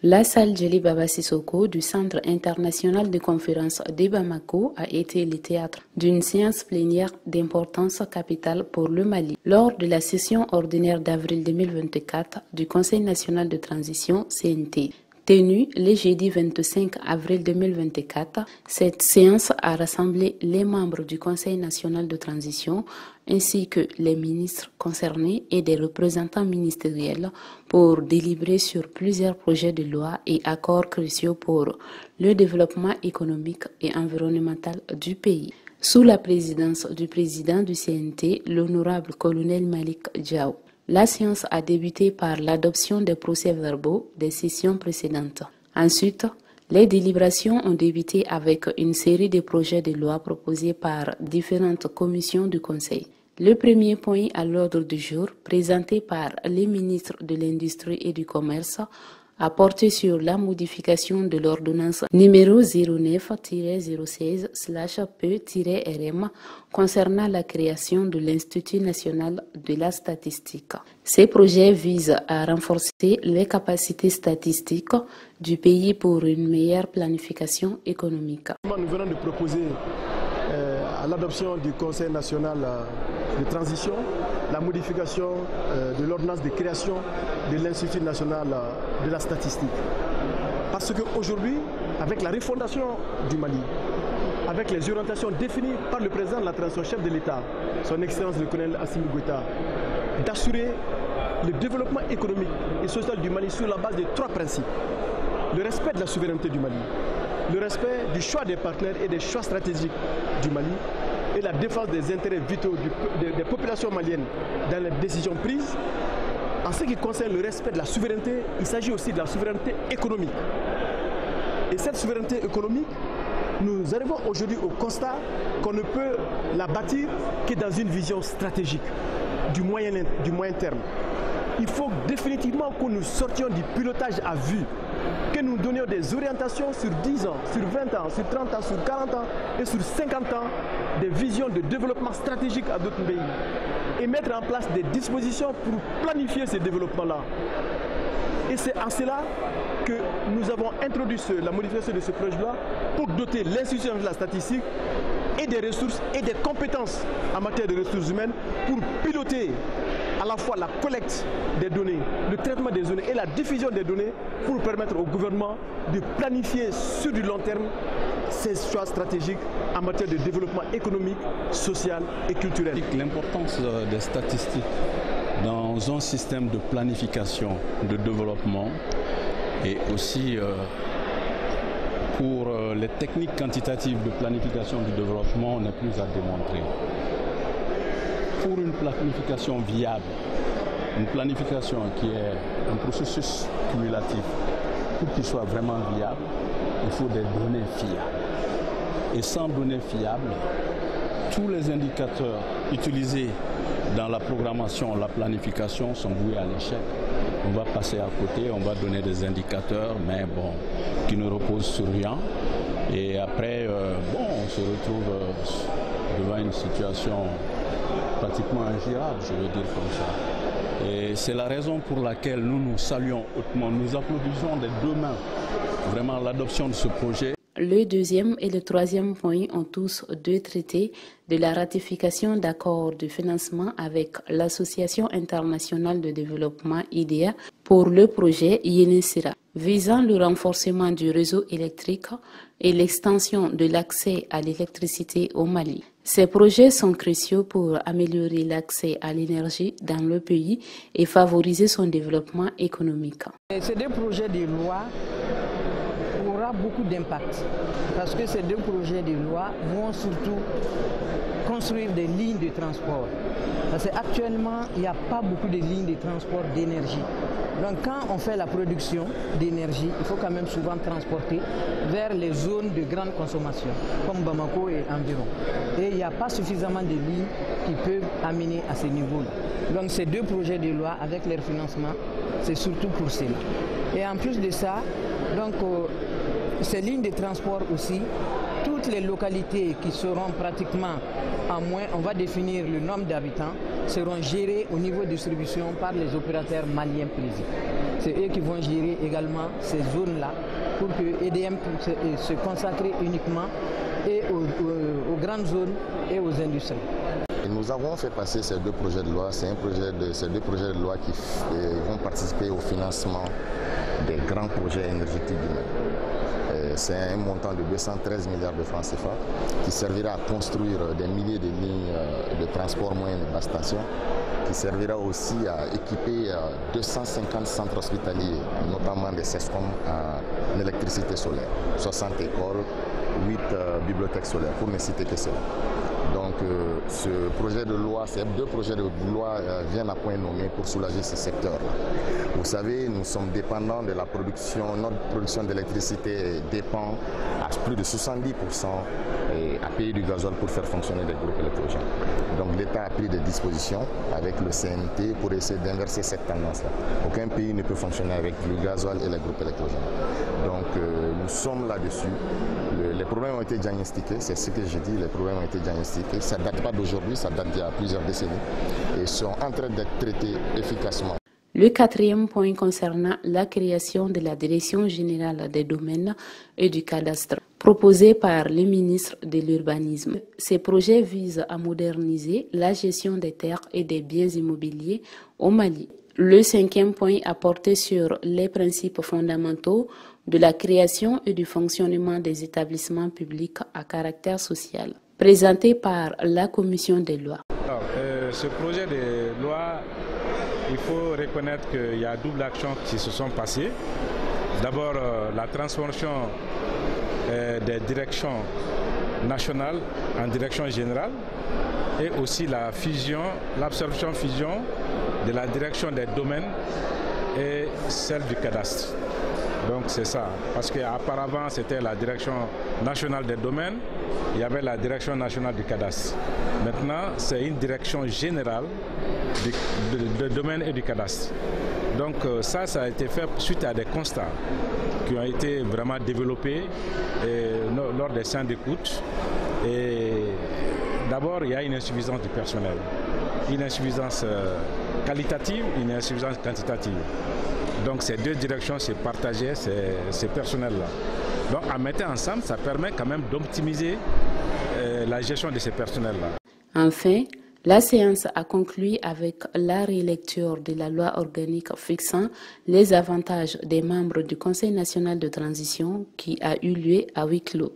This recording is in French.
La salle Djely Baba Sissoko du Centre international de conférences de Bamako a été le théâtre d'une séance plénière d'importance capitale pour le Mali. Lors de la session ordinaire d'avril 2024 du Conseil national de transition CNT, tenue le jeudi 25 avril 2024, cette séance a rassemblé les membres du Conseil national de transition ainsi que les ministres concernés et des représentants ministériels pour délibérer sur plusieurs projets de loi et accords cruciaux pour le développement économique et environnemental du pays. Sous la présidence du président du CNT, l'honorable colonel Malik Diaw. La séance a débuté par l'adoption des procès-verbaux des sessions précédentes. Ensuite, les délibérations ont débuté avec une série de projets de loi proposés par différentes commissions du Conseil. Le premier point à l'ordre du jour, présenté par les ministres de l'Industrie et du Commerce, a porté sur la modification de l'ordonnance numéro 09-016/P-RM concernant la création de l'Institut national de la statistique. Ces projets visent à renforcer les capacités statistiques du pays pour une meilleure planification économique. Nous venons de proposer à l'adoption du Conseil national de transition la modification de l'ordonnance de création de l'Institut national de la statistique. Parce qu'aujourd'hui, avec la refondation du Mali, avec les orientations définies par le président de la transition, chef de l'État, son Excellence le colonel Assimi Goïta, d'assurer le développement économique et social du Mali sur la base de 3 principes. Le respect de la souveraineté du Mali, le respect du choix des partenaires et des choix stratégiques du Mali et la défense des intérêts vitaux des populations maliennes dans les décisions prises. En ce qui concerne le respect de la souveraineté, il s'agit aussi de la souveraineté économique. Et cette souveraineté économique, nous arrivons aujourd'hui au constat qu'on ne peut la bâtir que dans une vision stratégique du moyen terme. Il faut définitivement que nous sortions du pilotage à vue, que nous donnions des orientations sur 10 ans, sur 20 ans, sur 30 ans, sur 40 ans et sur 50 ans, des visions de développement stratégique à d'autres pays et mettre en place des dispositions pour planifier ces développements-là. Et c'est en cela que nous avons introduit la modification de ce projet-là pour doter l'Institut de la statistique et des ressources et des compétences en matière de ressources humaines pour piloter à la fois la collecte des données, le traitement des données et la diffusion des données pour permettre au gouvernement de planifier sur du long terme ses choix stratégiques en matière de développement économique, social et culturel. L'importance des statistiques dans un système de planification, de développement et aussi pour les techniques quantitatives de planification du développement n'est plus à démontrer. Pour une planification viable, une planification qui est un processus cumulatif, pour qu'il soit vraiment viable, il faut des données fiables. Et sans données fiables, tous les indicateurs utilisés dans la programmation, la planification sont voués à l'échec. On va passer à côté, on va donner des indicateurs, mais bon, qui ne reposent sur rien. Et après, on se retrouve devant une situation pratiquement ingérable, je veux dire comme ça. Et c'est la raison pour laquelle nous saluons hautement, nous applaudissons des 2 mains vraiment l'adoption de ce projet. Le deuxième et le troisième point ont tous 2 traités de la ratification d'accords de financement avec l'Association internationale de développement IDEA pour le projet Yenisira, visant le renforcement du réseau électrique et l'extension de l'accès à l'électricité au Mali. Ces projets sont cruciaux pour améliorer l'accès à l'énergie dans le pays et favoriser son développement économique. Ces 2 projets de loi aura beaucoup d'impact parce que ces 2 projets de loi vont surtout construire des lignes de transport. Parce qu'actuellement, il n'y a pas beaucoup de lignes de transport d'énergie. Donc quand on fait la production d'énergie, il faut quand même souvent transporter vers les zones de grande consommation, comme Bamako et environ. Et il n'y a pas suffisamment de lignes qui peuvent amener à ce niveau-là. Donc ces 2 projets de loi, avec leur financement, c'est surtout pour cela. Et en plus de ça, donc, ces lignes de transport aussi, toutes les localités qui seront pratiquement à moins, on va définir le nombre d'habitants, seront gérés au niveau de distribution par les opérateurs maliens plaisir. C'est eux qui vont gérer également ces zones-là pour que EDM puisse se consacrer uniquement et aux grandes zones et aux industries. Nous avons fait passer ces deux projets de loi. Ces deux projets de loi qui vont participer au financement des grands projets énergétiques du Mali. C'est un montant de 213 milliards de francs CFA qui servira à construire des milliers de lignes de transport moyen et basse tension, qui servira aussi à équiper 250 centres hospitaliers, notamment des CESCOM en électricité solaire, 60 écoles, 8 bibliothèques solaires, pour ne citer que cela. Donc ce projet de loi, ces deux projets de loi viennent à point nommé pour soulager ce secteur-là. Vous savez, nous sommes dépendants de la production, notre production d'électricité dépend à plus de 70% à payer du gazole pour faire fonctionner les groupes électrogènes. Donc l'État a pris des dispositions avec le CNT pour essayer d'inverser cette tendance-là. Aucun pays ne peut fonctionner avec le gazole et les groupes électrogènes. Donc nous sommes là-dessus. Les problèmes ont été diagnostiqués, c'est ce que j'ai dit, les problèmes ont été diagnostiqués. Ça ne date pas d'aujourd'hui, ça date d'il y a plusieurs décennies et sont en train d'être traités efficacement. Le quatrième point concernant la création de la Direction générale des domaines et du cadastre, proposé par le ministre de l'Urbanisme. Ces projets visent à moderniser la gestion des terres et des biens immobiliers au Mali. Le cinquième point a porté sur les principes fondamentaux de la création et du fonctionnement des établissements publics à caractère social, présenté par la Commission des lois. Alors, ce projet de loi, il faut reconnaître qu'il y a double action qui se sont passées. D'abord, la transformation des directions nationales en direction générale et aussi la fusion, l'absorption-fusion de la direction des domaines et celle du cadastre. Donc c'est ça, parce qu'auparavant c'était la direction nationale des domaines, il y avait la direction nationale du cadastre. Maintenant c'est une direction générale du domaine et du cadastre. Donc ça a été fait suite à des constats qui ont été vraiment développés lors des séances d'écoute. Et d'abord il y a une insuffisance du personnel, une insuffisance qualitative, une insuffisance quantitative. Donc ces deux directions se partageaient, ces personnels-là. Donc en mettant ensemble, ça permet quand même d'optimiser la gestion de ces personnels-là. Enfin, la séance a conclu avec la relecture de la loi organique fixant les avantages des membres du Conseil national de transition qui a eu lieu à huis clos.